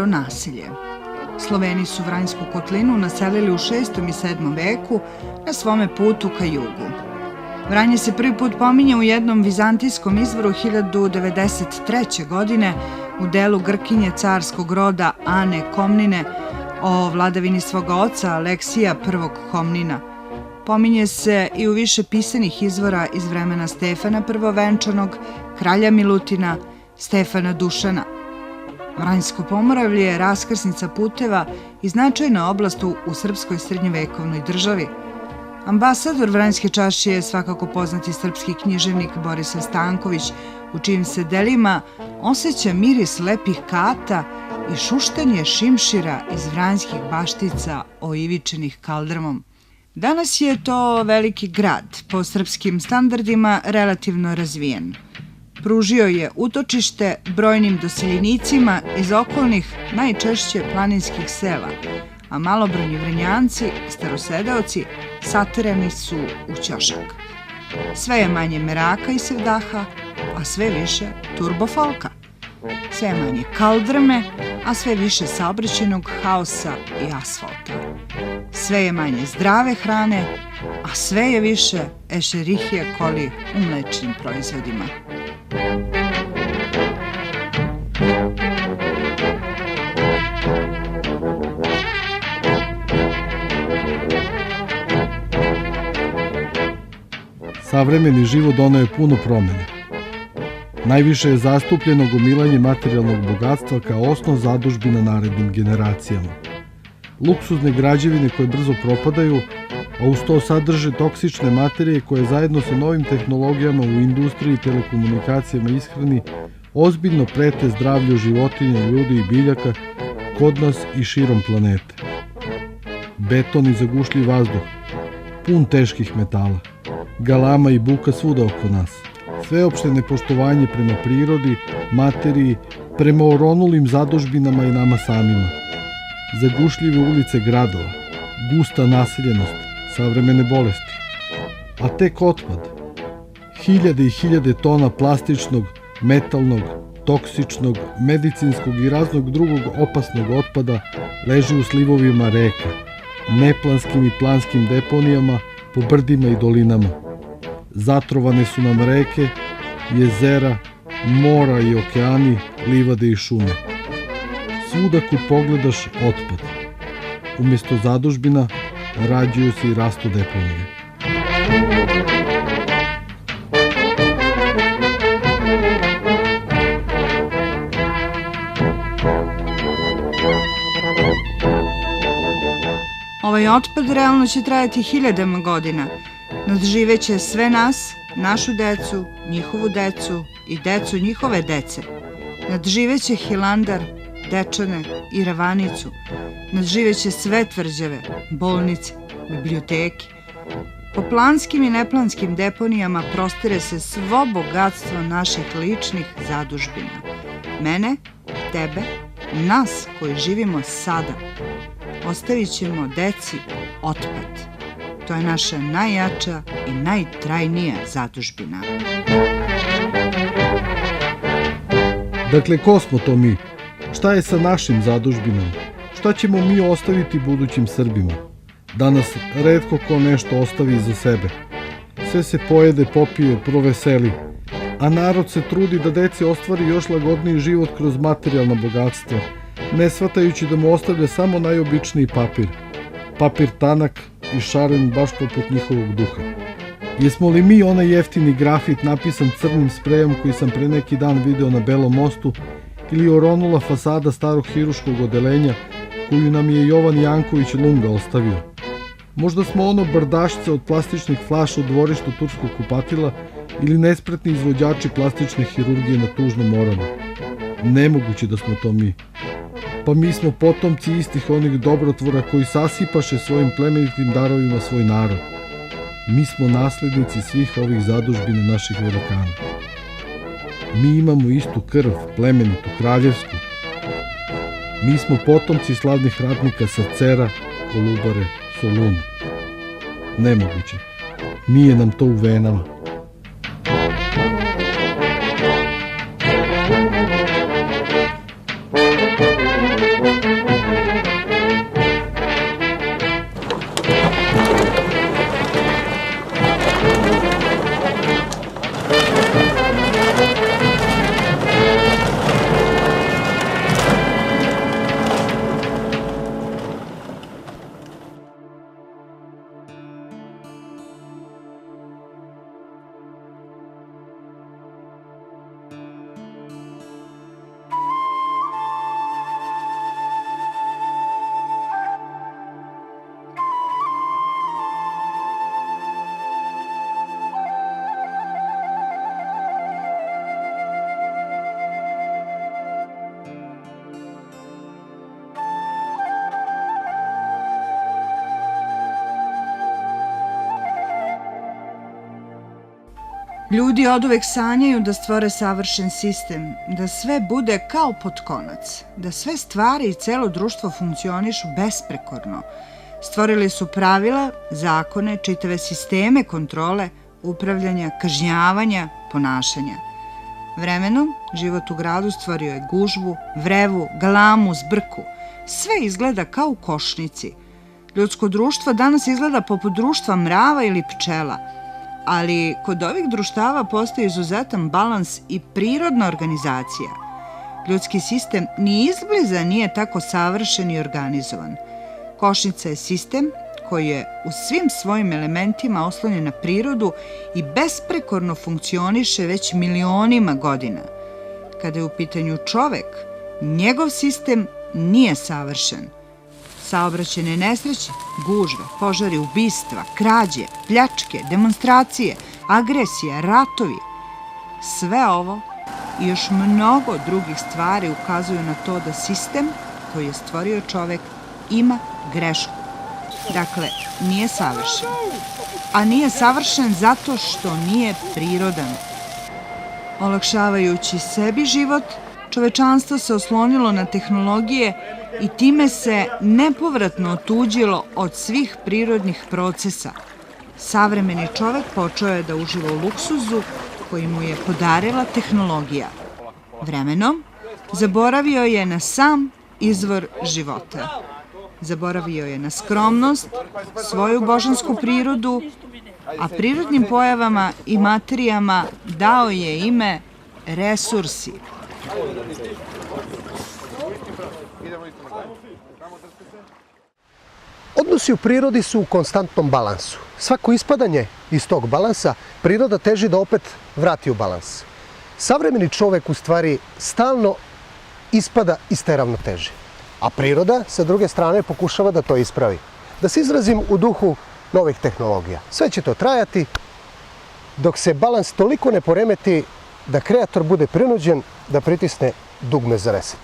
staro naselje. Sloveni su Vranjsku kotlinu naselili u 6. i 7. veku na svome putu ka jugu. Vranje se prvi put pominje u jednom vizantijskom izvoru 1093. godine u delu Grkinje carskog roda Ane Komnine o vladavini svoga oca Aleksija I. Komnina. Pominje se i u više pisanih izvora iz vremena Stefana Prvovenčanog, kralja Milutina, Stefana Dušana. Vranjsko pomoravlje je raskrsnica puteva i značajna oblast u srpskoj srednjovekovnoj državi. Ambasador Vranjske čaršije je svakako poznati srpski književnik Borislav Stanković, u čijim se delima osjeća miris lepih kata i šuštanje šimšira iz vranjskih baštica oivičenih kaldrmom. Danas je to veliki grad, po srpskim standardima relativno razvijen. Pružio je utočište brojnim doseljenicima iz okolnih, najčešće planinskih sela, a malobrojni Vranjanci, starosedeoci, saterani su u ćošak. Sve je manje meraka i sevdaha, a sve više turbofolka. Sve je manje kaldrme, a sve više saobraćajnog haosa i asfalta. Sve je manje zdrave hrane, a sve je više ešerihije koli u mlečnim proizvodima. Savremeni život doneo je puno promjena. Najviše je zastupljeno gomilanje materijalnog bogatstva kao osnov zadužbina narednim generacijama. Luksuzne građevine koje brzo propadaju, a uz to sadrže toksične materije koje zajedno sa novim tehnologijama u industriji, telekomunikacijama i ishrani ozbiljno prete zdravlju životinja, ljudi i biljaka kod nas i širom planete. Beton i zagušljiv vazduh, pun teških metala, galama i buka svuda oko nas. Sveopšte nepoštovanje prema prirodi, materiji, prema oronulim zadužbinama i nama samima. Zagušljive ulice gradova, gusta naseljenost, savremene bolesti. A tek otpad. Hiljade i hiljade tona plastičnog, metalnog, toksičnog, medicinskog i raznog drugog opasnog otpada leži u slivovima reka, neplanskim i planskim deponijama po brdima i dolinama. Zatrovane su nam reke, jezera, mora i okeani, livade i šume. Svuda kud pogledaš otpad. Umjesto zadužbina rađuju se i rastu deponije. Ovaj otpad realno će trajati hiljadama godina. Nadživeće sve nas, našu decu, njihovu decu i decu njihove dece. Nadživeće Hilandar, Dečane i Ravanicu. Nadživeće sve tvrđave, bolnice, biblioteke. Po planskim i neplanskim deponijama prostire se svo bogatstvo naših ličnih zadužbina. Mene, tebe, nas koji živimo sada. Ostavit ćemo deci otpad. To je naša najjača i najtrajnija zadužbina. Dakle, ko smo to mi? Šta je sa našim zadužbinom? Šta ćemo mi ostaviti budućim Srbima? Danas retko ko nešto ostavi iza sebe. Sve se pojede, popije, proveseli, a narod se trudi da deci ostvari još lagodniji život kroz materijalna bogatstva, ne shvatajući da mu ostavlja samo najobičniji papir. Papir tanak i šaren baš poput njihovog duha. Jesmo li mi onaj jeftini grafit napisan crnim sprejom koji sam pre neki dan video na Belom mostu ili oronula fasada starog hiruškog odelenja koju nam je Jovan Janković Lunga ostavio? Možda smo ono brdašce od plastičnih flaša u dvorištu turskog kupatila ili nespretni izvođači plastične hirurgije na tužnom Oravu. Nemoguće da smo to mi. Pa mi smo potomci istih onih dobrotvora koji sasipaše svojim plemenitim darovima svoj narod. Mi smo naslednici svih ovih zadužbina naših velikana. Mi imamo istu krv, plemenitu, kraljevsku. Mi smo potomci slavnih ratnika sa Cera, Kolubare, Soluna. Nemoguće. Nije nam to u venama. Ljudi oduvek sanjaju da stvore savršen sistem, da sve bude kao pod konac, da sve stvari i celo društvo funkcionišu besprekorno. Stvorili su pravila, zakone, čitave sisteme kontrole, upravljanja, kažnjavanja, ponašanja. Vremenom, život u gradu stvorio je gužvu, vrevu, galamu, zbrku. Sve izgleda kao u košnici. Ljudsko društvo danas izgleda poput društva mrava ili pčela, ali kod ovih društava postoji izuzetan balans i prirodna organizacija. Ljudski sistem ni izbliza nije tako savršen i organizovan. Košnica je sistem koji je u svim svojim elementima oslonjen na prirodu i besprekorno funkcioniše već milionima godina. Kada je u pitanju čovek, njegov sistem nije savršen. Saobraćajne nesreće, gužve, požari, ubistva, krađe, pljačke, demonstracije, agresija, ratovi. Sve ovo i još mnogo drugih stvari ukazuju na to da sistem koji je stvorio čovek ima grešku. Dakle, nije savršen. A nije savršen zato što nije prirodan. Olakšavajući sebi život, čovečanstvo se oslonilo na tehnologije i time se nepovratno otuđilo od svih prirodnih procesa. Savremeni čovek počeo je da uživa u luksuzu koji mu je podarila tehnologija. Vremenom, zaboravio je na sam izvor života. Zaboravio je na skromnost, svoju božansku prirodu, a prirodnim pojavama i materijama dao je ime resursi. Odnosi u prirodi su u konstantnom balansu. Svako ispadanje iz tog balansa priroda teži da opet vrati u balans. Savremeni čovek u stvari stalno ispada iz te ravnoteže. A priroda, sa druge strane, pokušava da to ispravi. Da se izrazim u duhu novih tehnologija. Sve će to trajati dok se balans toliko ne poremeti da kreator bude prinuđen da pritisne dugme za reset.